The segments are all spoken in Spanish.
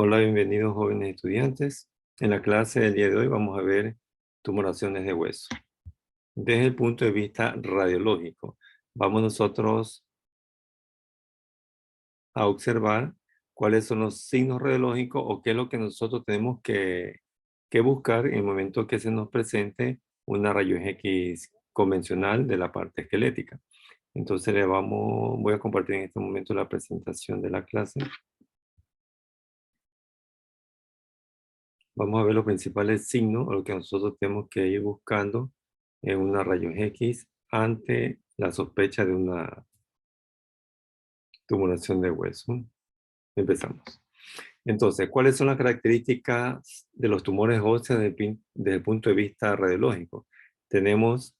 Hola, bienvenidos jóvenes estudiantes. En la clase del día de hoy vamos a ver tumoraciones de hueso. Desde el punto de vista radiológico, vamos nosotros a observar cuáles son los signos radiológicos o qué es lo que nosotros tenemos que buscar en el momento que se nos presente una rayos X convencional de la parte esquelética. Entonces voy a compartir en este momento la presentación de la clase. Vamos a ver los principales signos o lo que nosotros tenemos que ir buscando en una rayos X ante la sospecha de una tumoración de hueso. Empezamos. Entonces, ¿cuáles son las características de los tumores óseos desde el punto de vista radiológico? Tenemos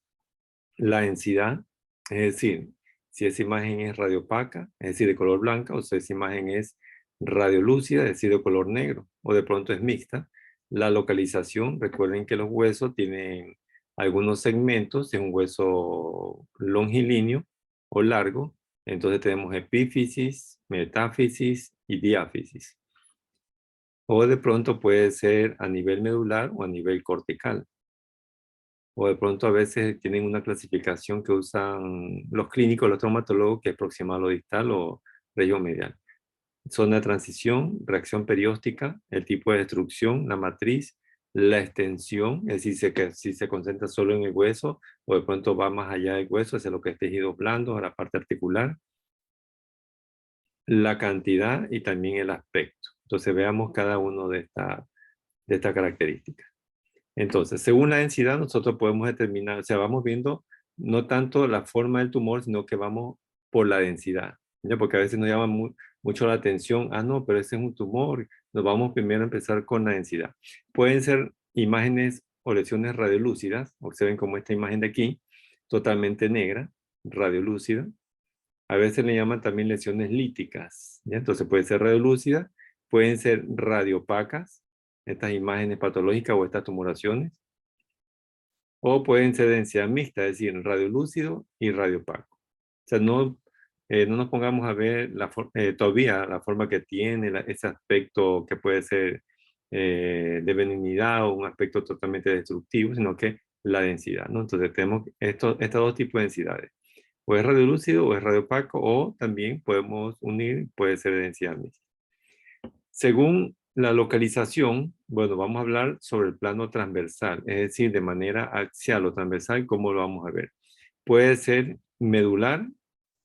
la densidad, es decir, si esa imagen es radiopaca, es decir, de color blanca, o si esa imagen es radiolúcida, es decir, de color negro, o de pronto es mixta. La localización, recuerden que los huesos tienen algunos segmentos, es un hueso longilíneo o largo, entonces tenemos epífisis, metáfisis y diáfisis. O de pronto puede ser a nivel medular o a nivel cortical. O de pronto a veces tienen una clasificación que usan los clínicos, los traumatólogos, que es proximal o distal o región medial. Zona de transición, reacción perióstica, el tipo de destrucción, la matriz, la extensión, es decir, si se concentra solo en el hueso o de pronto va más allá del hueso, hacia lo que es tejido blando, a la parte articular, la cantidad y también el aspecto. Entonces veamos cada uno de estas características. Entonces, según la densidad, nosotros podemos determinar, o sea, vamos viendo no tanto la forma del tumor, sino que vamos por la densidad, ¿ya? Porque a veces nos llama mucho la atención, no, pero ese es un tumor. Nos vamos primero a empezar con la densidad. Pueden ser imágenes o lesiones radiolúcidas, observen como esta imagen de aquí, totalmente negra, radiolúcida. A veces le llaman también lesiones líticas, ¿ya? Entonces puede ser radiolúcida, pueden ser radiopacas, estas imágenes patológicas o estas tumoraciones, o pueden ser de densidad mixta, es decir, radiolúcido y radiopaco. O sea, no nos pongamos a ver todavía la forma que tiene, ese aspecto que puede ser de benignidad o un aspecto totalmente destructivo, sino que la densidad, ¿no? Entonces tenemos estos dos tipos de densidades. O es radiolúcido o es radiopaco, o también podemos unir, puede ser de densidad mixta. Según la localización, bueno, vamos a hablar sobre el plano transversal, es decir, de manera axial o transversal, ¿cómo lo vamos a ver? Puede ser medular,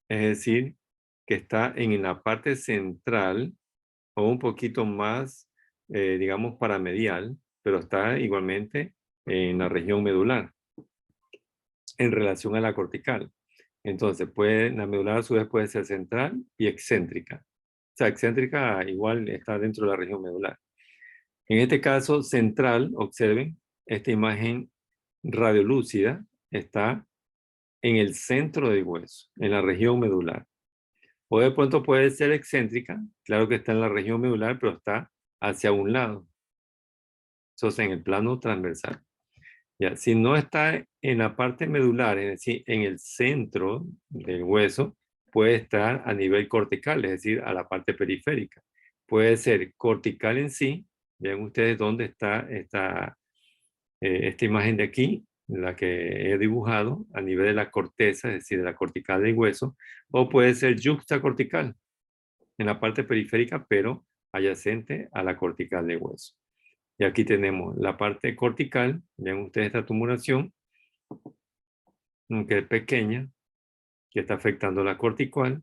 es decir, que está en la parte central o un poquito más, digamos, paramedial, pero está igualmente en la región medular en relación a la cortical. Entonces, la medular a su vez puede ser central y excéntrica. O sea, excéntrica igual está dentro de la región medular. En este caso, central, observen, esta imagen radiolúcida está en el centro del hueso, en la región medular. O de pronto puede ser excéntrica, claro que está en la región medular, pero está hacia un lado. Eso es en el plano transversal. Ya, si no está en la parte medular, es decir, en el centro del hueso, puede estar a nivel cortical, es decir, a la parte periférica. Puede ser cortical en sí. Vean ustedes dónde está esta imagen de aquí, la que he dibujado, a nivel de la corteza, es decir, de la cortical del hueso, o puede ser yuxtacortical, en la parte periférica, pero adyacente a la cortical del hueso. Y aquí tenemos la parte cortical, vean ustedes esta tumoración, que es pequeña, que está afectando la cortical,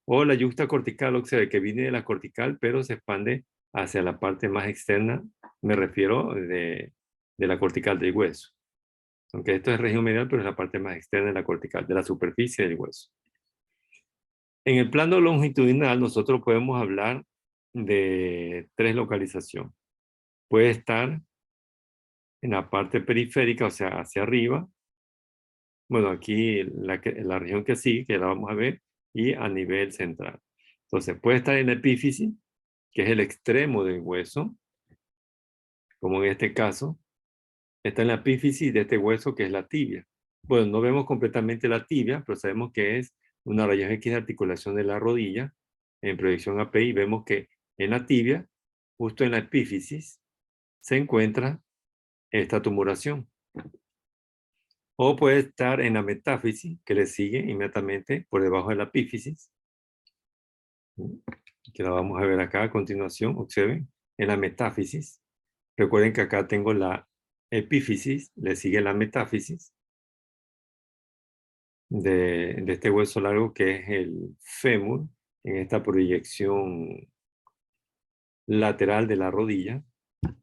o la yuxta cortical, observe que viene de la cortical, pero se expande hacia la parte más externa, me refiero de la cortical del hueso. Aunque esto es región medial, pero es la parte más externa de la cortical, de la superficie del hueso. En el plano longitudinal, nosotros podemos hablar de tres localizaciones. Puede estar en la parte periférica, o sea, hacia arriba. Bueno, aquí la región que sigue, que la vamos a ver, y a nivel central. Entonces, puede estar en la epífisis, que es el extremo del hueso, como en este caso. Está en la epífisis de este hueso, que es la tibia. Bueno, no vemos completamente la tibia, pero sabemos que es una rayos X de articulación de la rodilla en proyección AP, y vemos que en la tibia justo en la epífisis, se encuentra esta tumoración. O puede estar en la metáfisis, que le sigue inmediatamente por debajo de la epífisis, que la vamos a ver acá a continuación. Observen, en la metáfisis. Recuerden que acá tengo la epífisis, le sigue la metáfisis de este hueso largo que es el fémur, en esta proyección lateral de la rodilla.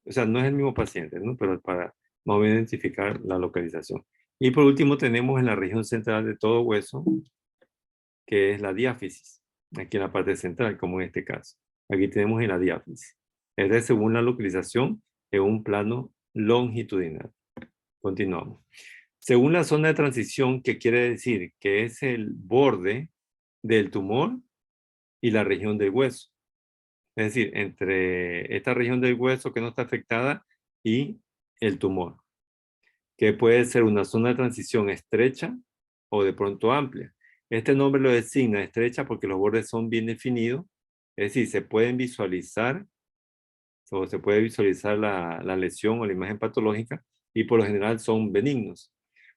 O sea, no es el mismo paciente, ¿no? Pero para más o menos identificar la localización. Y por último tenemos en la región central de todo hueso, que es la diáfisis, aquí en la parte central, como en este caso. Aquí tenemos en la diáfisis. Es de según la localización en un plano longitudinal. Continuamos. Según la zona de transición, que quiere decir que es el borde del tumor y la región del hueso. Es decir, entre esta región del hueso que no está afectada y el tumor, que puede ser una zona de transición estrecha o de pronto amplia. Este nombre lo designa estrecha porque los bordes son bien definidos, es decir, se pueden visualizar o se puede visualizar la lesión o la imagen patológica y por lo general son benignos.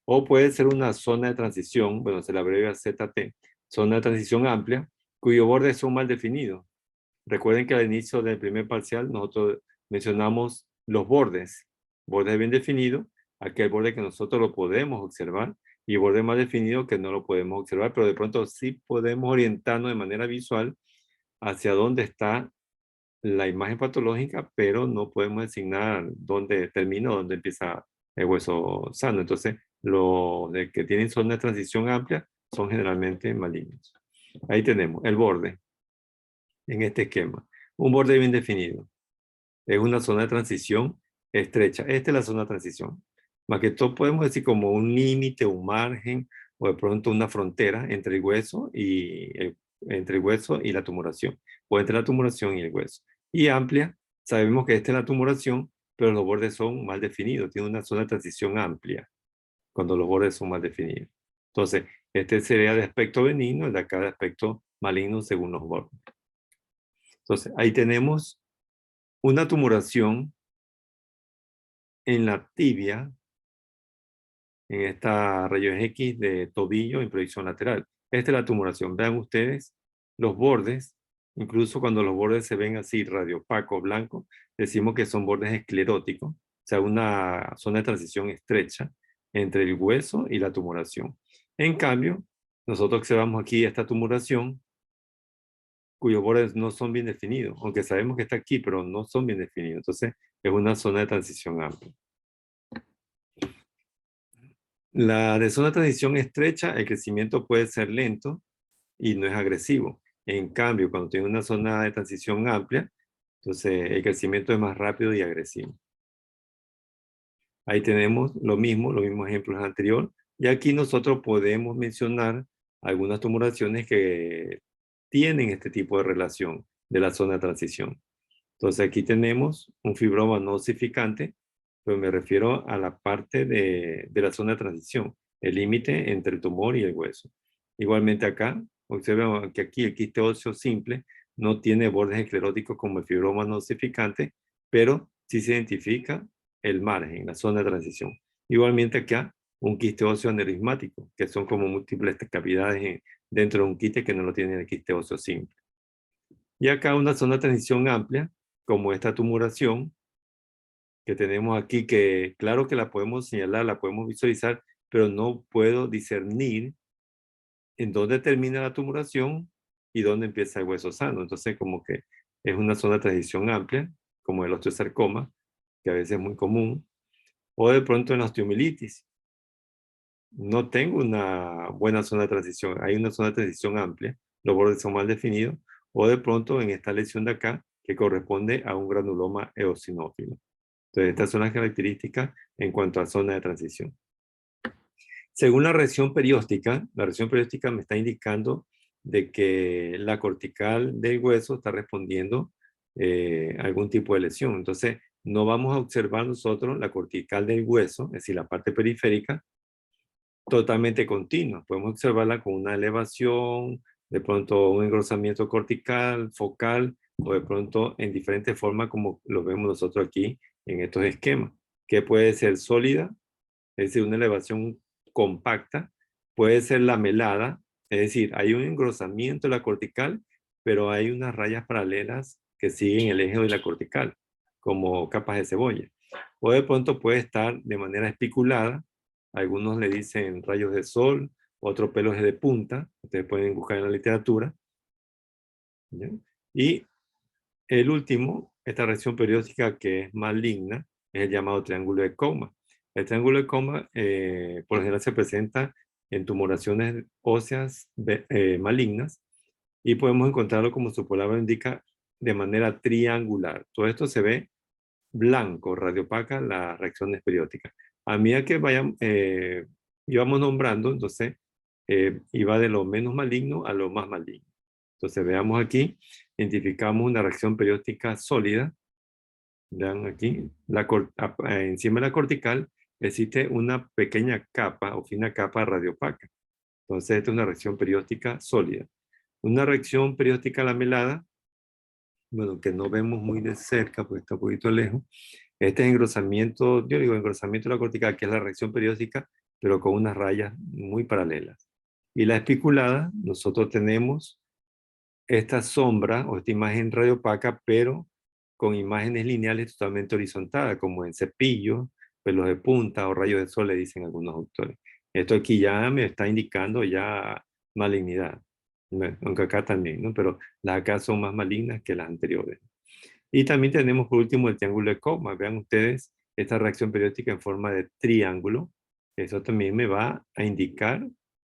O puede ser una zona de transición, bueno, se la abrevia ZT, zona de transición amplia, cuyos bordes son mal definidos. Recuerden que al inicio del primer parcial nosotros mencionamos los bordes. Bordes bien definidos, aquel borde que nosotros lo podemos observar y borde más definido que no lo podemos observar, pero de pronto sí podemos orientarnos de manera visual hacia dónde está la imagen patológica, pero no podemos designar dónde termina o dónde empieza el hueso sano. Entonces, los de que tienen zona de transición amplia son generalmente malignos. Ahí tenemos el borde en este esquema. Un borde bien definido. Es una zona de transición estrecha. Esta es la zona de transición. Más que todo podemos decir como un límite, un margen o de pronto una frontera entre el hueso entre el hueso y la tumoración o entre la tumoración y el hueso. Y amplia, sabemos que esta es la tumoración, pero los bordes son mal definidos. Tiene una zona de transición amplia cuando los bordes son mal definidos. Entonces, este sería de aspecto benigno, el de acá de aspecto maligno según los bordes. Entonces, ahí tenemos una tumoración en la tibia, en esta rayos X de tobillo en proyección lateral. Esta es la tumoración. Vean ustedes los bordes, incluso cuando los bordes se ven así radiopaco, blanco, decimos que son bordes escleróticos, o sea, una zona de transición estrecha entre el hueso y la tumoración. En cambio, nosotros observamos aquí esta tumoración cuyos bordes no son bien definidos, aunque sabemos que está aquí, pero no son bien definidos. Entonces, es una zona de transición amplia. La de zona de transición estrecha, el crecimiento puede ser lento y no es agresivo. En cambio, cuando tiene una zona de transición amplia, entonces el crecimiento es más rápido y agresivo. Ahí tenemos lo mismo, los mismos ejemplos anteriores. Y aquí nosotros podemos mencionar algunas tumoraciones que tienen este tipo de relación de la zona de transición. Entonces aquí tenemos un fibroma no osificante, pero me refiero a la parte de la zona de transición, el límite entre el tumor y el hueso. Igualmente acá, observen que aquí el quiste óseo simple no tiene bordes escleróticos como el fibroma no osificante, pero sí se identifica el margen, la zona de transición. Igualmente acá, un quiste óseo aneurismático, que son como múltiples cavidades dentro de un quiste que no lo tiene el quiste óseo simple. Y acá una zona de transición amplia, como esta tumoración que tenemos aquí, que claro que la podemos señalar, la podemos visualizar, pero no puedo discernir en dónde termina la tumoración y dónde empieza el hueso sano. Entonces, como que es una zona de transición amplia, como el osteosarcoma, que a veces es muy común, o de pronto en la osteomielitis. No tengo una buena zona de transición, hay una zona de transición amplia, los bordes son mal definidos, o de pronto en esta lesión de acá, que corresponde a un granuloma eosinófilo. Entonces, estas son las características en cuanto a zona de transición. Según la región perióstica me está indicando de que la cortical del hueso está respondiendo a algún tipo de lesión. Entonces, no vamos a observar nosotros la cortical del hueso, es decir, la parte periférica, totalmente continua. Podemos observarla con una elevación, de pronto un engrosamiento cortical, focal, o de pronto en diferentes formas como lo vemos nosotros aquí en estos esquemas, que puede ser sólida, es decir, una elevación compacta, puede ser lamelada, es decir, hay un engrosamiento de la cortical, pero hay unas rayas paralelas que siguen el eje de la cortical, como capas de cebolla. O de pronto puede estar de manera espiculada, algunos le dicen rayos de sol, otros pelos de punta, ustedes pueden buscar en la literatura. ¿Ya? Y el último, esta reacción periódica que es maligna, es el llamado triángulo de coma. El triángulo de coma, por lo general, se presenta en tumoraciones óseas malignas y podemos encontrarlo, como su palabra indica, de manera triangular. Todo esto se ve blanco, radiopaca, las reacciones periódicas. A medida que íbamos nombrando, entonces, iba de lo menos maligno a lo más maligno. Entonces, veamos aquí, identificamos una reacción periódica sólida. Vean aquí, encima de la cortical existe una pequeña capa o fina capa radiopaca. Entonces, esta es una reacción periódica sólida. Una reacción periódica lamelada, bueno, que no vemos muy de cerca porque está un poquito lejos. Este es engrosamiento, yo digo engrosamiento de la cortical, que es la reacción periódica, pero con unas rayas muy paralelas. Y la especulada, nosotros tenemos esta sombra o esta imagen radiopaca, pero con imágenes lineales totalmente horizontales, como en cepillos, pelos de punta o rayos de sol, le dicen algunos autores. Esto aquí ya me está indicando ya malignidad, aunque acá también, ¿no? Pero las acá son más malignas que las anteriores. Y también tenemos por último el triángulo de coma. Vean ustedes esta reacción periódica en forma de triángulo. Eso también me va a indicar,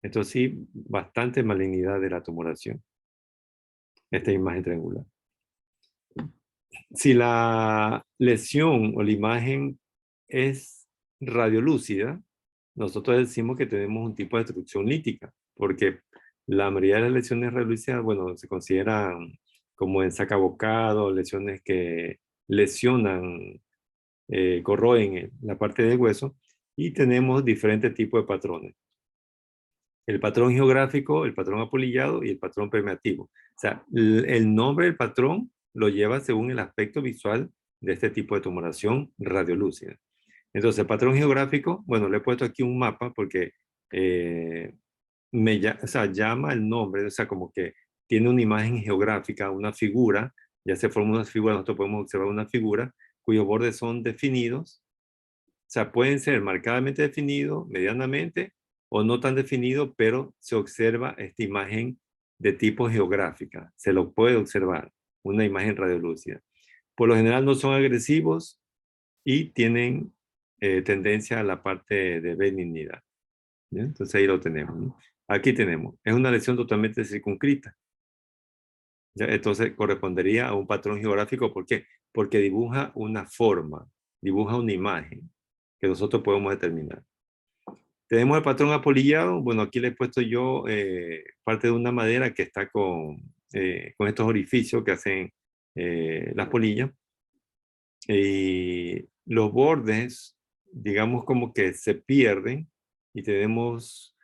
esto sí, bastante malignidad de la tumoración. Esta imagen triangular. Si la lesión o la imagen es radiolúcida, nosotros decimos que tenemos un tipo de destrucción lítica, porque la mayoría de las lesiones radiolúcidas, bueno, se consideran como en sacabocado, lesiones que lesionan, corroen la parte del hueso, y tenemos diferentes tipos de patrones. El patrón geográfico, el patrón apolillado y el patrón permeativo. O sea, el nombre del patrón lo lleva según el aspecto visual de este tipo de tumoración radiolúcida. Entonces, el patrón geográfico, bueno, le he puesto aquí un mapa porque o sea, llama el nombre, o sea, como que tiene una imagen geográfica, una figura, ya se forma una figura, nosotros podemos observar una figura cuyos bordes son definidos, o sea, pueden ser marcadamente definidos, medianamente, o no tan definido, pero se observa esta imagen de tipo geográfica. Se lo puede observar, una imagen radiolúcida. Por lo general no son agresivos y tienen tendencia a la parte de benignidad. ¿Bien? Entonces ahí lo tenemos, ¿no? Aquí tenemos, es una lesión totalmente circunscrita. ¿Ya? Entonces correspondería a un patrón geográfico. ¿Por qué? Porque dibuja una forma, dibuja una imagen que nosotros podemos determinar. Tenemos el patrón apolillado. Bueno, aquí le he puesto yo parte de una madera que está con estos orificios que hacen las polillas. Y los bordes, digamos como que se pierden y tenemos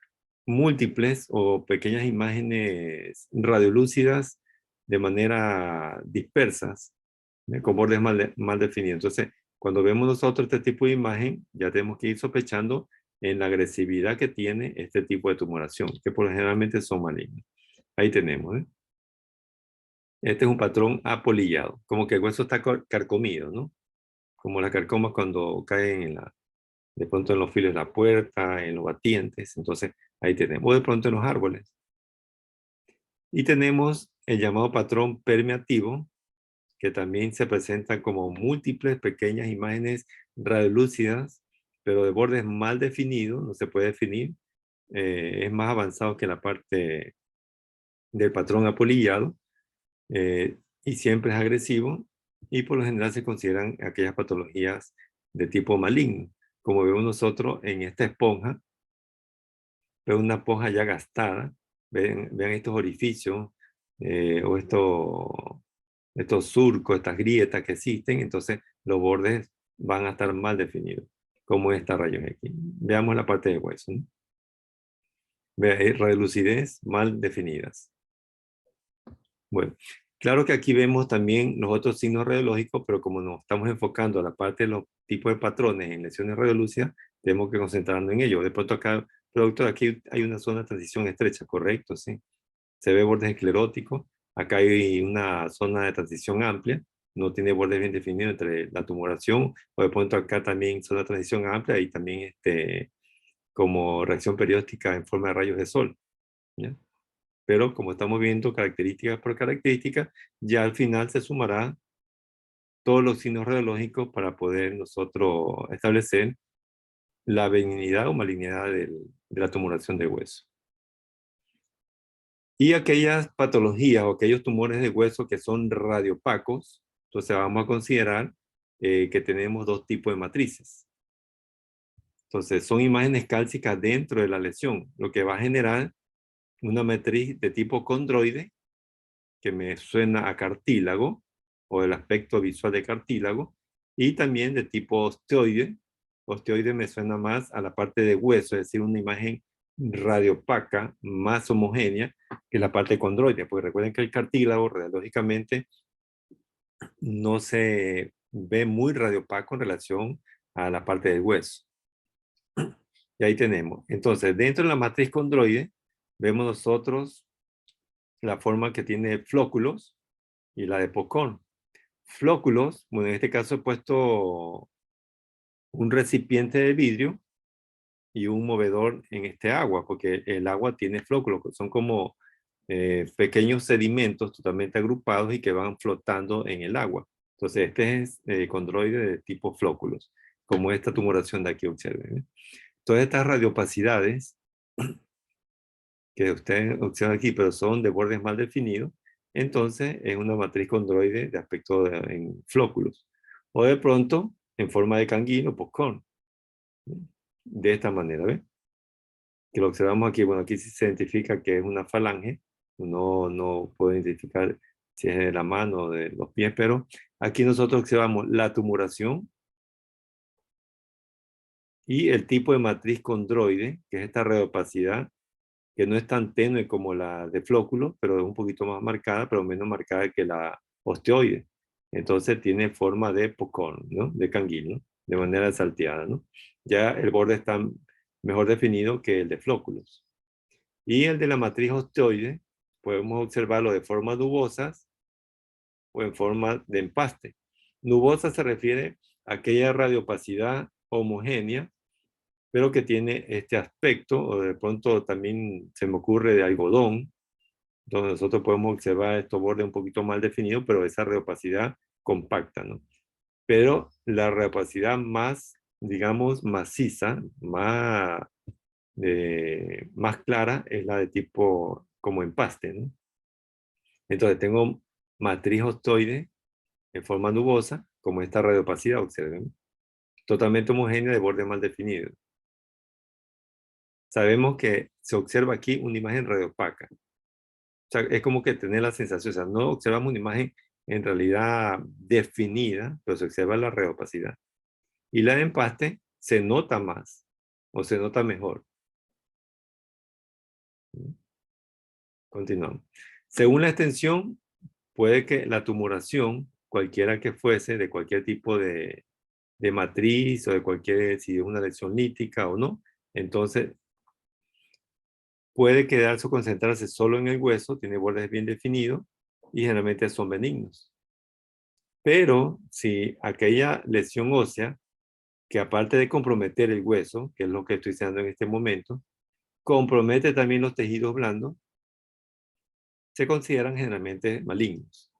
múltiples o pequeñas imágenes radiolúcidas de manera dispersas, con bordes mal definidos. Entonces, cuando vemos nosotros este tipo de imagen, ya tenemos que ir sospechando en la agresividad que tiene este tipo de tumoración, que por generalmente son malignos. Ahí tenemos, ¿eh? Este es un patrón apolillado, como que el hueso está carcomido, ¿no? Como las carcomas cuando caen de pronto en los filos de la puerta, en los batientes. Entonces, ahí tenemos, o de pronto en los árboles. Y tenemos el llamado patrón permeativo, que también se presenta como múltiples pequeñas imágenes radiolúcidas, pero de bordes mal definidos, no se puede definir. Es más avanzado que la parte del patrón apolillado, y siempre es agresivo, y por lo general se consideran aquellas patologías de tipo maligno. Como vemos nosotros en esta esponja, veo una esponja ya gastada, vean estos orificios, o estos surcos, estas grietas que existen, entonces los bordes van a estar mal definidos, como esta rayón aquí. Veamos la parte de hueso, ¿no? Hay radiolucidez mal definidas. Bueno, Claro que aquí vemos también los otros signos radiológicos, pero como nos estamos enfocando a la parte de los tipos de patrones en lesiones radiolúcidas, tenemos que concentrarnos en ello. De pronto acá, productor, aquí hay una zona de transición estrecha, correcto, sí. Se ve bordes escleróticos. Acá hay una zona de transición amplia, no tiene bordes bien definidos entre la tumoración, o de pronto acá también zona de transición amplia y también como reacción periódica en forma de rayos de sol, ¿ya? Pero como estamos viendo características por características, ya al final se sumará todos los signos radiológicos para poder nosotros establecer la benignidad o malignidad de la tumoración de hueso. Y aquellas patologías o aquellos tumores de hueso que son radiopacos, entonces vamos a considerar que tenemos dos tipos de matrices. Entonces son imágenes cálcicas dentro de la lesión, lo que va a generar una matriz de tipo condroide, que me suena a cartílago, o el aspecto visual de cartílago, y también de tipo osteoide. Osteoide me suena más a la parte de hueso, es decir, una imagen radiopaca más homogénea que la parte condroide, porque recuerden que el cartílago radiológicamente no se ve muy radiopaco en relación a la parte del hueso. Y ahí tenemos. Entonces, dentro de la matriz condroide, vemos nosotros la forma que tiene flóculos y la de Poccón. Flóculos, bueno, en este caso he puesto un recipiente de vidrio y un movedor en este agua, porque el agua tiene flóculos, que son como pequeños sedimentos totalmente agrupados y que van flotando en el agua. Entonces, este es condroide de tipo flóculos, como esta tumoración de aquí, observen, ¿eh? Todas estas radiopacidades que usted observa aquí, pero son de bordes mal definidos, entonces es una matriz condroide de aspecto en flóculos. O de pronto, en forma de canguino, Poccón. De esta manera, ¿ves? Que lo observamos aquí, bueno, aquí sí se identifica que es una falange, no puedo identificar si es de la mano o de los pies, pero aquí nosotros observamos la tumoración y el tipo de matriz condroide, que es esta radiopacidad, que no es tan tenue como la de flóculo, pero es un poquito más marcada, pero menos marcada que la osteoide. Entonces tiene forma de Poccón, ¿no? De canguil, ¿no? De manera salteada, ¿no? Ya el borde está mejor definido que el de flóculos. Y el de la matriz osteoide, podemos observarlo de forma nubosas o en forma de empaste. Nubosa se refiere a aquella radiopacidad homogénea, pero que tiene este aspecto, o de pronto también se me ocurre de algodón, donde nosotros podemos observar estos bordes un poquito mal definidos, pero esa reopacidad compacta, ¿no? Pero la reopacidad más, digamos, maciza, más clara, es la de tipo como empaste, ¿no? Entonces tengo matriz ostoide en forma nubosa, como esta radiopacidad, observen, totalmente homogénea de borde mal definido. Sabemos que se observa aquí una imagen radiopaca. O sea, es como que tener la sensación, o sea, no observamos una imagen en realidad definida, pero se observa la reopacidad. Y la de empaste se nota más o se nota mejor. Continuamos. Según la extensión, puede que la tumoración, cualquiera que fuese, de cualquier tipo de matriz o de cualquier, si es una lesión lítica o no, entonces puede quedarse o concentrarse solo en el hueso, tiene bordes bien definidos y generalmente son benignos. Pero si aquella lesión ósea, que aparte de comprometer el hueso, que es lo que estoy diciendo en este momento, compromete también los tejidos blandos, se consideran generalmente malignos.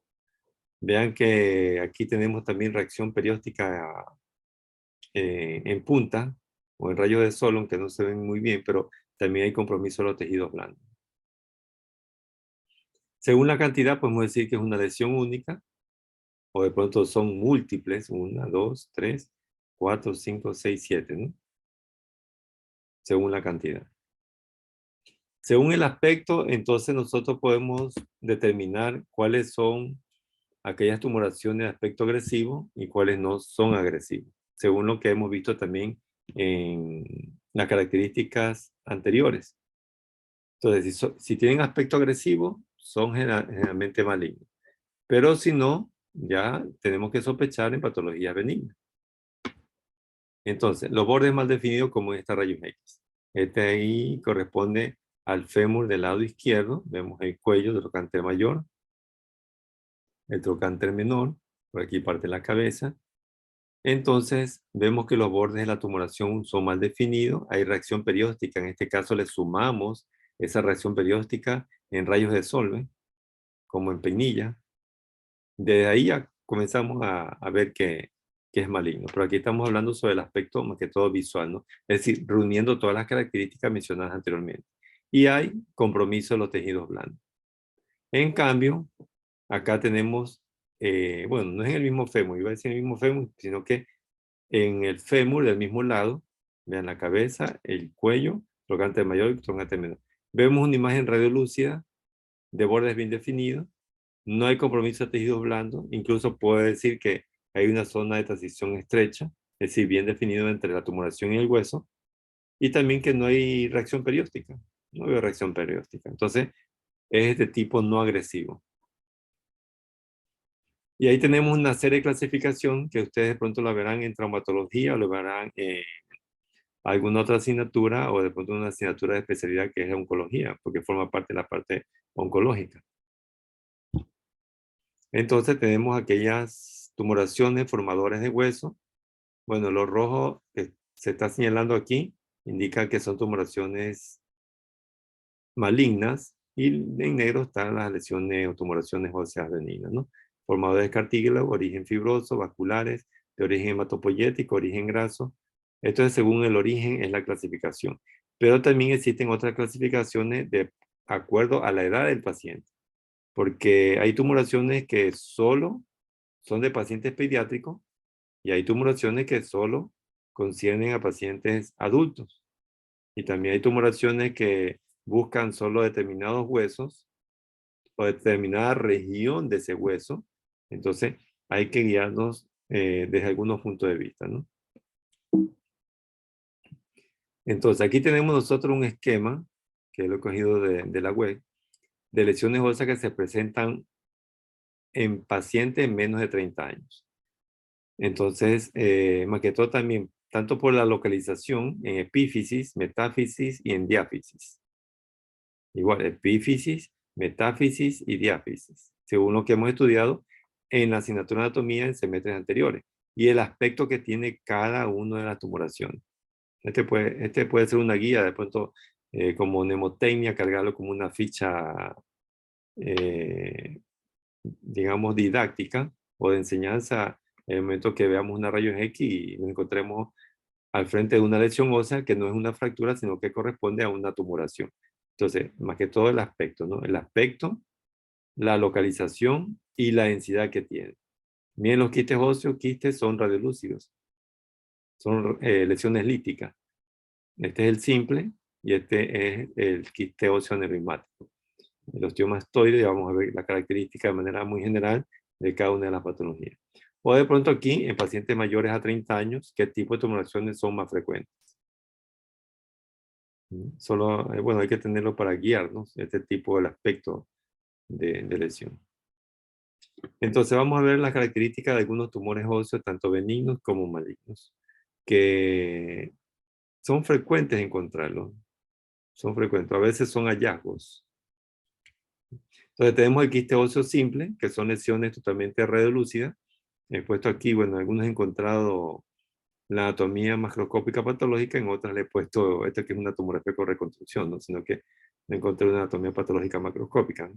Vean que aquí tenemos también reacción periódica en punta o en rayos de sol, aunque no se ven muy bien, pero también hay compromiso de los tejidos blandos. Según la cantidad, podemos decir que es una lesión única, o de pronto son múltiples, 1, 2, 3, 4, 5, 6, 7, ¿no? Según la cantidad. Según el aspecto, entonces nosotros podemos determinar cuáles son aquellas tumoraciones de aspecto agresivo y cuáles no son agresivos, según lo que hemos visto también en las características anteriores. Entonces, si tienen aspecto agresivo, son generalmente malignos. Pero si no, ya tenemos que sospechar en patologías benignas. Entonces, los bordes mal definidos como en esta rayos X. Este ahí corresponde al fémur del lado izquierdo. Vemos el cuello del trocánter mayor, el trocánter menor, por aquí parte la cabeza. Entonces, vemos que los bordes de la tumoración son mal definidos. Hay reacción perióstica. En este caso, le sumamos esa reacción perióstica en rayos de Solve, como en peinilla. Desde ahí ya comenzamos a ver que es maligno. Pero aquí estamos hablando sobre el aspecto más que todo visual, ¿no? Es decir, reuniendo todas las características mencionadas anteriormente. Y hay compromiso de los tejidos blandos. En cambio, acá tenemos, bueno, no es en el mismo fémur, iba a decir en el mismo fémur, sino que en el fémur del mismo lado, vean la cabeza, el cuello, trocánter mayor y trocánter menor. Vemos una imagen radiolúcida de bordes bien definidos. No hay compromiso de tejidos blandos. Incluso puedo decir que hay una zona de transición estrecha, es decir, bien definido entre la tumoración y el hueso. Y también que no hay reacción perióstica. No hay reacción perióstica. Entonces, es de tipo no agresivo. Y ahí tenemos una serie de clasificación que ustedes de pronto la verán en traumatología o lo verán en alguna otra asignatura o de pronto una asignatura de especialidad que es oncología, porque forma parte de la parte oncológica. Entonces tenemos aquellas tumoraciones formadoras de hueso. Bueno, lo rojo que se está señalando aquí indica que son tumoraciones malignas y en negro están las lesiones o tumoraciones óseas benignas, ¿no? Formadores de cartílago, origen fibroso, vasculares, de origen hematopoyético, origen graso. Esto es según el origen, es la clasificación. Pero también existen otras clasificaciones de acuerdo a la edad del paciente, porque hay tumoraciones que solo son de pacientes pediátricos y hay tumoraciones que solo conciernen a pacientes adultos. Y también hay tumoraciones que buscan solo determinados huesos o determinada región de ese hueso. Entonces, hay que guiarnos desde algunos puntos de vista, ¿no? Entonces, aquí tenemos nosotros un esquema, que lo he cogido de la web, de lesiones óseas que se presentan en pacientes menos de 30 años. Entonces, más que todo también, tanto por la localización en epífisis, metáfisis y en diáfisis. Igual, epífisis, metáfisis y diáfisis, según lo que hemos estudiado en la asignatura de anatomía en semestres anteriores, y el aspecto que tiene cada una de las tumoraciones. Este puede ser una guía, de pronto, como mnemotecnia, cargarlo como una ficha, digamos, didáctica o de enseñanza, en el momento que veamos una rayos X y nos encontremos al frente de una lesión ósea que no es una fractura, sino que corresponde a una tumoración. Entonces, más que todo el aspecto, ¿no? El aspecto, la localización y la densidad que tiene. Miren, los quistes óseos, quistes son radiolúcidos, son lesiones líticas. Este es el simple y este es el quiste óseo anerigmático. El osteomastoide, ya vamos a ver la característica de manera muy general de cada una de las patologías. O de pronto aquí, en pacientes mayores a 30 años, ¿qué tipo de tumoraciones son más frecuentes? Solo, bueno, hay que tenerlo para guiarnos, este tipo del aspecto de lesión. Entonces vamos a ver las características de algunos tumores óseos, tanto benignos como malignos, que son frecuentes encontrarlos. Son frecuentes, a veces son hallazgos. Entonces tenemos el quiste óseo simple, que son lesiones totalmente radiolúcidas. He puesto aquí, bueno, algunos he encontrado la anatomía macroscópica patológica, en otras le he puesto, esta que es una tomografía con reconstrucción, ¿no? Sino que no encontré una anatomía patológica macroscópica, ¿no?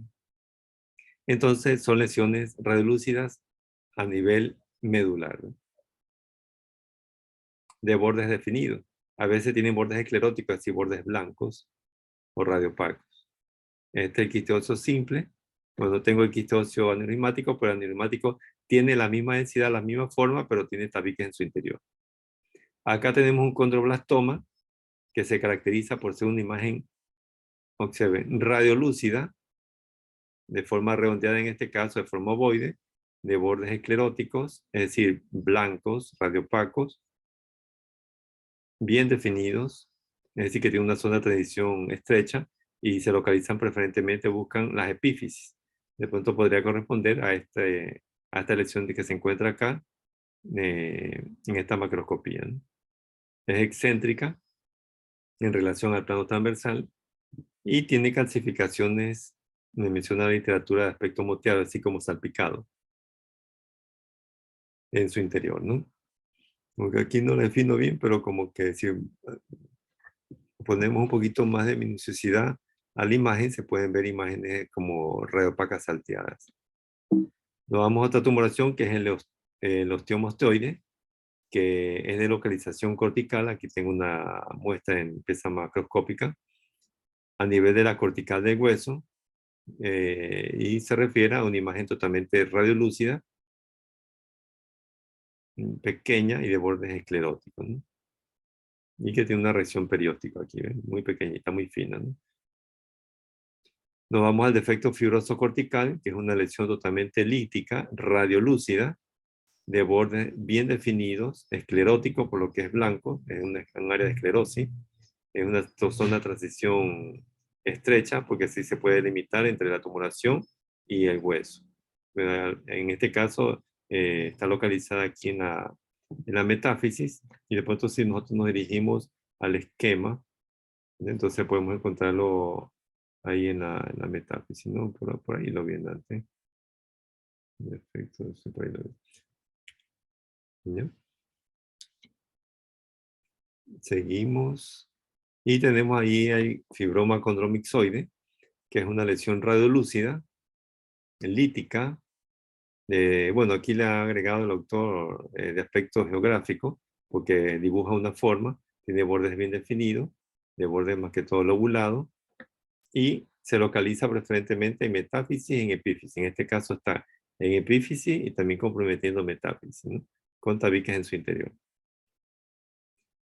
Entonces son lesiones radiolúcidas a nivel medular, ¿no? De bordes definidos. A veces tienen bordes escleróticos, así bordes blancos o radiopacos. Este es el quiste óseo simple. Bueno, tengo el quiste óseo aneurismático, pero el aneurismático tiene la misma densidad, la misma forma, pero tiene tabiques en su interior. Acá tenemos un condroblastoma que se caracteriza por ser una imagen, observen, radiolúcida, de forma redondeada en este caso, de forma ovoide, de bordes escleróticos, es decir, blancos, radiopacos, bien definidos, es decir, que tiene una zona de transición estrecha y se localizan preferentemente, buscan las epífisis. de pronto podría corresponder a esta lesión que se encuentra acá en esta macroscopía, ¿no? Es excéntrica en relación al plano transversal y tiene calcificaciones, me menciona la literatura de aspecto moteado, así como salpicado en su interior, ¿no? Porque aquí no lo defino bien, pero como que si ponemos un poquito más de minuciosidad a la imagen, se pueden ver imágenes como radiopacas salteadas. Nos vamos a otra tumoración que es el osteomosteoide, que es de localización cortical. Aquí tengo una muestra en pieza macroscópica a nivel de la cortical del hueso, y se refiere a una imagen totalmente radiolúcida, pequeña y de bordes escleróticos, ¿no? Y que tiene una región perióstica aquí, ¿ven? Muy pequeñita, muy fina, ¿no? Nos vamos al defecto fibroso cortical, que es una lesión totalmente elíptica, radiolúcida, de bordes bien definidos, esclerótico, por lo que es blanco, es un área de esclerosis, es una zona de transición estrecha, porque así se puede delimitar entre la tumoración y el hueso. En este caso, está localizada aquí en la metáfisis, y de pronto si nosotros nos dirigimos al esquema, entonces podemos encontrarlo ahí en la metáfisis, ¿no? Por ahí lo vi antes. Perfecto, por ahí lo vi. ¿Ya? Seguimos. Y tenemos ahí el fibroma condromixoide, que es una lesión radiolúcida, lítica. Bueno, aquí le ha agregado el autor de aspecto geográfico, porque dibuja una forma, tiene bordes bien definidos, de bordes más que todo lobulados, y se localiza preferentemente en metáfisis y en epífisis. En este caso está en epífisis y también comprometiendo metáfisis, ¿no? Con tabiques en su interior.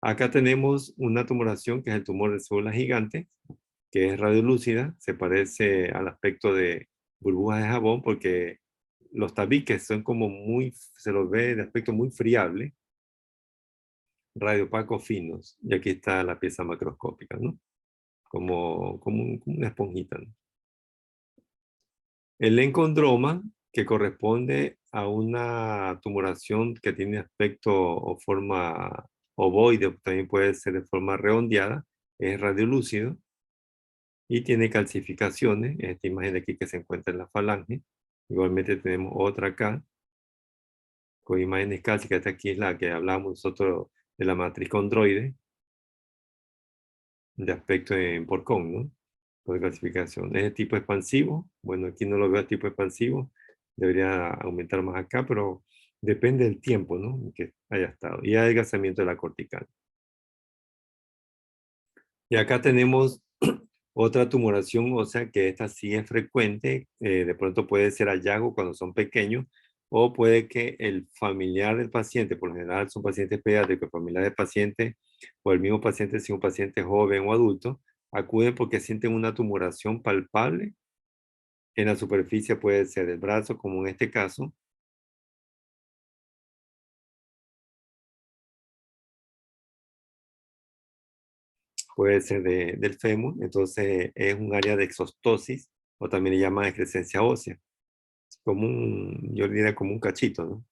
Acá tenemos una tumoración que es el tumor de células gigantes, que es radiolúcida, se parece al aspecto de burbujas de jabón porque los tabiques son como muy, se los ve de aspecto muy friable, radiopacos finos, y aquí está la pieza macroscópica, ¿no? Como una esponjita, ¿no? El encondroma, que corresponde a una tumoración que tiene aspecto o forma ovoide, también puede ser de forma redondeada, es radiolúcido y tiene calcificaciones. Esta imagen de aquí que se encuentra en la falange. Igualmente tenemos otra acá con imágenes cálcicas. Esta aquí es la que hablamos nosotros de la matriz condroide de aspecto en porcón, ¿no? Por calcificación. ¿Es de tipo expansivo? Bueno, aquí no lo veo de tipo expansivo. Debería aumentar más acá, pero depende del tiempo, ¿no? En que haya estado. Y adelgazamiento de la cortical. Y acá tenemos otra tumoración ósea, que esta sí es frecuente. De pronto puede ser hallazgo cuando son pequeños, o puede que el familiar del paciente, por lo general son pacientes pediátricos, familiar del paciente, o el mismo paciente, si un paciente joven o adulto, acuden porque sienten una tumoración palpable en la superficie, puede ser del brazo, como en este caso, puede ser del fémur. Entonces es un área de exostosis, o también le llaman excrescencia ósea, como yo diría como un cachito, ¿no?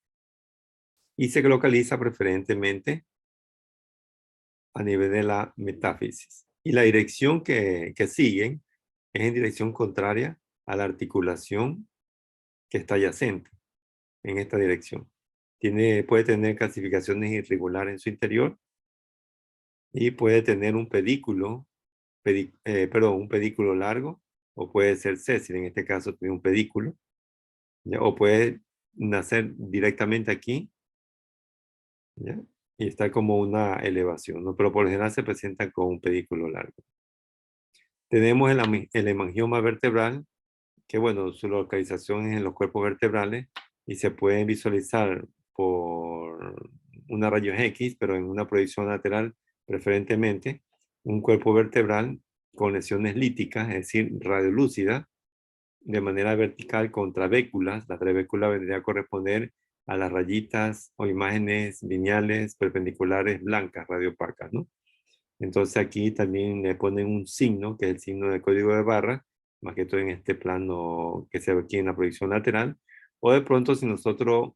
Y se localiza preferentemente a nivel de la metáfisis. Y la dirección que siguen es en dirección contraria a la articulación que está adyacente en esta dirección. Puede tener calcificaciones irregulares en su interior y puede tener un pedículo, un pedículo largo, o puede ser sésile, en este caso tiene un pedículo, ¿ya? O puede nacer directamente aquí, ¿ya? Y está como una elevación, ¿no? Pero por lo general se presenta con un pedículo largo. Tenemos el hemangioma vertebral, que bueno, su localización es en los cuerpos vertebrales y se pueden visualizar por una rayos X, pero en una proyección lateral preferentemente, un cuerpo vertebral con lesiones líticas, es decir, radiolúcidas, de manera vertical con trabéculas. La trabécula vendría a corresponder a las rayitas o imágenes lineales perpendiculares blancas, radiopacas, ¿no? Entonces aquí también le ponen un signo, que es el signo de código de barra, más que todo en este plano que se ve aquí en la proyección lateral, o de pronto si nosotros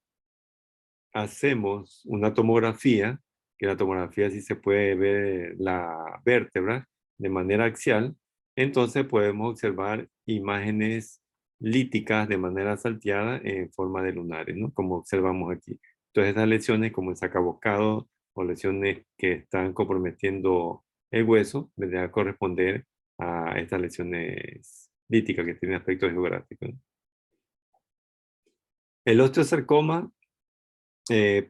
hacemos una tomografía, que la tomografía sí se puede ver la vértebra de manera axial, entonces podemos observar imágenes líticas de manera salteada en forma de lunares, ¿no? Como observamos aquí. Entonces estas lesiones como el sacabocado o lesiones que están comprometiendo el hueso, vendrían a corresponder a estas lesiones líticas que tienen aspecto geográfico, ¿no? El osteosarcoma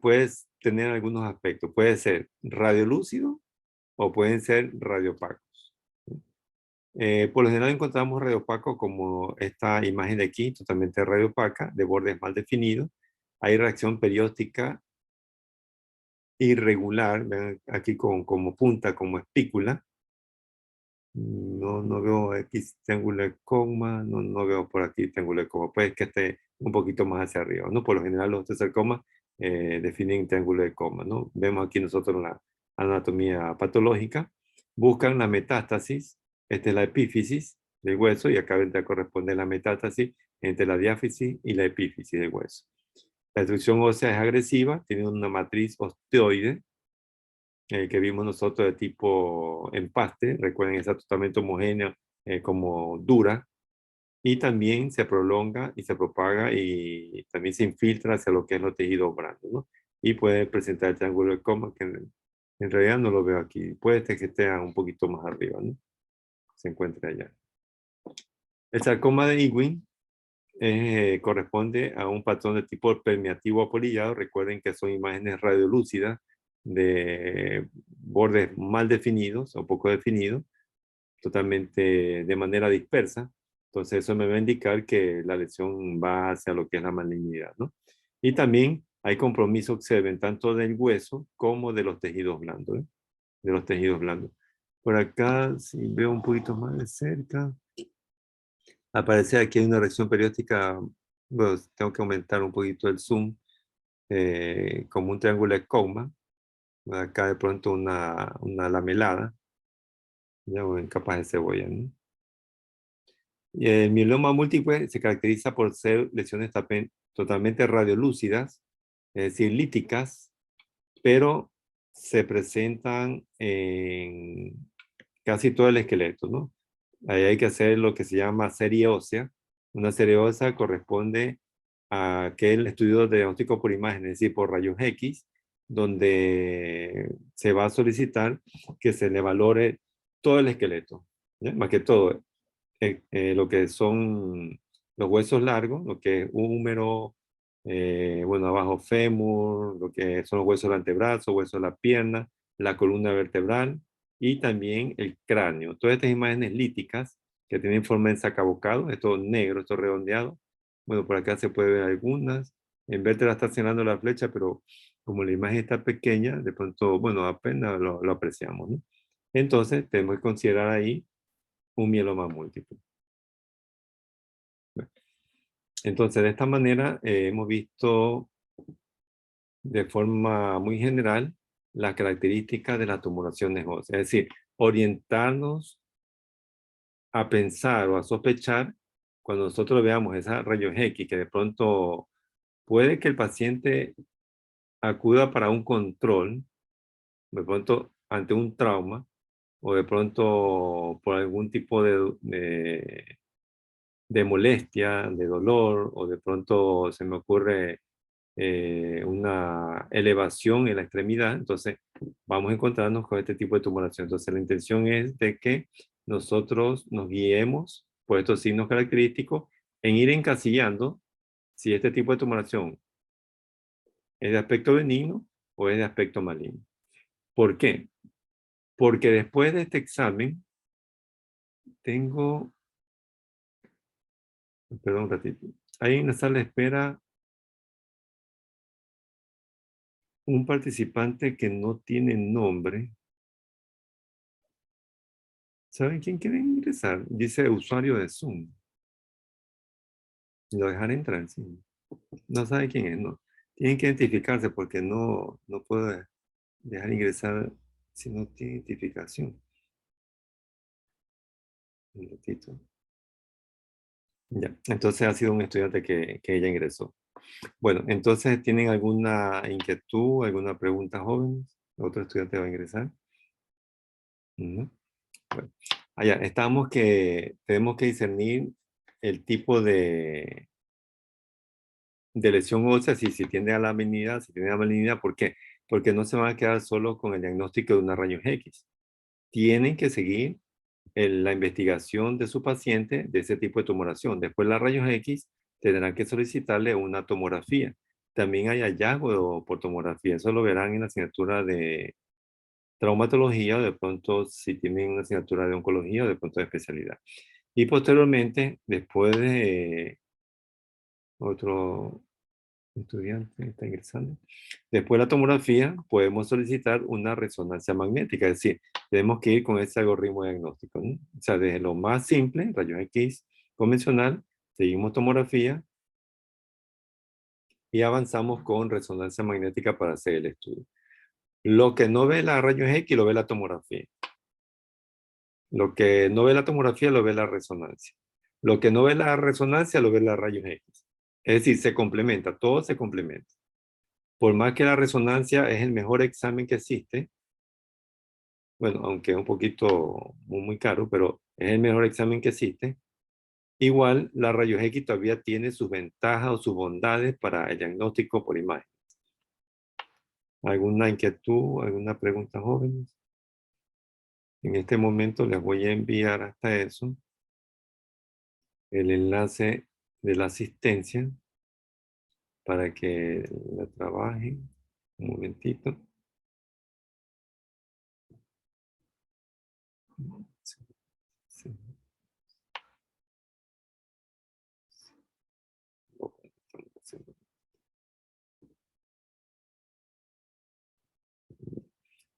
puedes tener algunos aspectos. Puede ser radiolúcido o pueden ser radiopacos. Por lo general encontramos radiopaco como esta imagen de aquí, totalmente radiopaca, de bordes mal definidos. Hay reacción perióstica irregular, ven aquí como punta, como espícula. No veo aquí triángulo de coma, no veo por aquí triángulo de coma. Puede que esté un poquito más hacia arriba, ¿no? Por lo general los osteosarcomas definen triángulo de coma, ¿no? Vemos aquí nosotros la anatomía patológica. Buscan la metástasis, esta es la epífisis del hueso y acá vendrá a corresponder la metástasis entre la diáfisis y la epífisis del hueso. La destrucción ósea es agresiva, tiene una matriz osteoide, que vimos nosotros de tipo empaste, recuerden, está totalmente homogénea, como dura, y también se prolonga y se propaga y también se infiltra hacia lo que es los tejidos blandos, ¿no? Y puede presentar el triángulo de coma, que en realidad no lo veo aquí, puede ser que esté un poquito más arriba, ¿no? Se encuentre allá. El sarcoma de Ewing corresponde a un patrón de tipo permeativo apolillado. Recuerden que son imágenes radiolúcidas de bordes mal definidos o poco definidos, totalmente de manera dispersa. Entonces eso me va a indicar que la lesión va hacia lo que es la malignidad, ¿no? Y también hay compromiso que se ven tanto del hueso como de los tejidos blandos, ¿eh? De los tejidos blandos. Por acá, si veo un poquito más de cerca, aparece aquí una reacción periódica. Bueno, tengo que aumentar un poquito el zoom, como un triángulo de coma. Acá de pronto una lamelada, ya, o en capas de cebolla, ¿no? Y el mieloma múltiple se caracteriza por ser lesiones totalmente radiolúcidas, es decir, líticas, pero se presentan en casi todo el esqueleto, ¿no? Ahí hay que hacer lo que se llama serie ósea. Una serie ósea corresponde a aquel estudio de diagnóstico por imagen, es decir, por rayos X, donde se va a solicitar que se le valore todo el esqueleto, ¿ya? Más que todo, lo que son los huesos largos, lo que es húmero, bueno, abajo fémur, lo que son los huesos del antebrazo, huesos de la pierna, la columna vertebral y también el cráneo. Todas estas imágenes líticas que tienen forma de sacabocado, esto negro, esto redondeado. Bueno, por acá se puede ver algunas. En vértebra está señalando la flecha, pero como la imagen está pequeña, de pronto, bueno, apenas lo apreciamos, ¿no? Entonces, tenemos que considerar ahí un mieloma múltiple. Entonces, de esta manera hemos visto de forma muy general las características de las tumoraciones óseas, es decir, orientarnos a pensar o a sospechar cuando nosotros veamos esas rayos X, que de pronto puede que el paciente acuda para un control, de pronto ante un trauma, o de pronto por algún tipo de molestia, de dolor, o de pronto se me ocurre una elevación en la extremidad, entonces vamos a encontrarnos con este tipo de tumoración. Entonces la intención es de que nosotros nos guiemos por estos signos característicos en ir encasillando si este tipo de tumoración es de aspecto benigno o es de aspecto maligno. ¿Por qué? Porque después de este examen tengo, perdón un ratito, hay en la sala de espera un participante que no tiene nombre. ¿Saben quién quiere ingresar? Dice usuario de Zoom. Lo dejan entrar, sí. No sabe quién es, no. Tienen que identificarse porque no puedo dejar ingresar si no tiene identificación. Un ratito. Ya, entonces ha sido un estudiante que ella ingresó. Bueno, entonces, ¿tienen alguna inquietud, alguna pregunta, jóvenes? ¿Otro estudiante va a ingresar? No. Bueno, allá, estamos que tenemos que discernir el tipo de lesión ósea, si tiende a la malignidad, si tiene a la malignidad, ¿por qué? Porque no se van a quedar solo con el diagnóstico de una rayos X. Tienen que seguir la investigación de su paciente de ese tipo de tumoración. Después la rayos X tendrán que solicitarle una tomografía. También hay hallazgo por tomografía. Eso lo verán en la asignatura de traumatología o de pronto si tienen una asignatura de oncología o de pronto de especialidad. Y posteriormente, después de otro estudiante está ingresando. Después de la tomografía, podemos solicitar una resonancia magnética, es decir, tenemos que ir con ese algoritmo diagnóstico, ¿no? O sea, desde lo más simple, rayos X convencional, seguimos tomografía y avanzamos con resonancia magnética para hacer el estudio. Lo que no ve la rayos X lo ve la tomografía. Lo que no ve la tomografía lo ve la resonancia. Lo que no ve la resonancia lo ve la rayos X. Es decir, se complementa, todo se complementa. Por más que la resonancia es el mejor examen que existe, bueno, aunque es un poquito muy caro, pero es el mejor examen que existe, igual la rayos X todavía tiene sus ventajas o sus bondades para el diagnóstico por imagen. ¿Alguna inquietud, alguna pregunta, jóvenes? En este momento les voy a enviar hasta eso el enlace de la asistencia para que la trabajen. Un momentito. Sí, sí.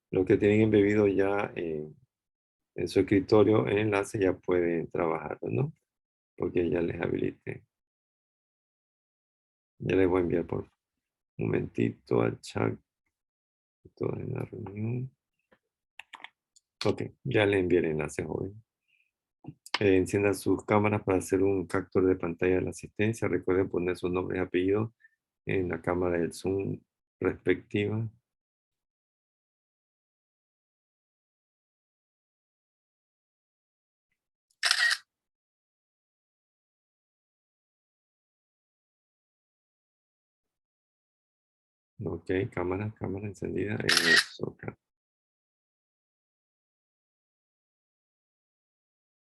Los que tienen embebido ya en su escritorio el enlace ya pueden trabajarlo, ¿no? Porque ya les habilité. Ya les voy a enviar por un momentito al chat. Todo en la reunión. Ok, ya les envié el enlace, joven. Enciendan sus cámaras para hacer un capture de pantalla de la asistencia. Recuerden poner sus nombres y apellidos en la cámara del Zoom respectiva. Ok, cámara encendida. Eso,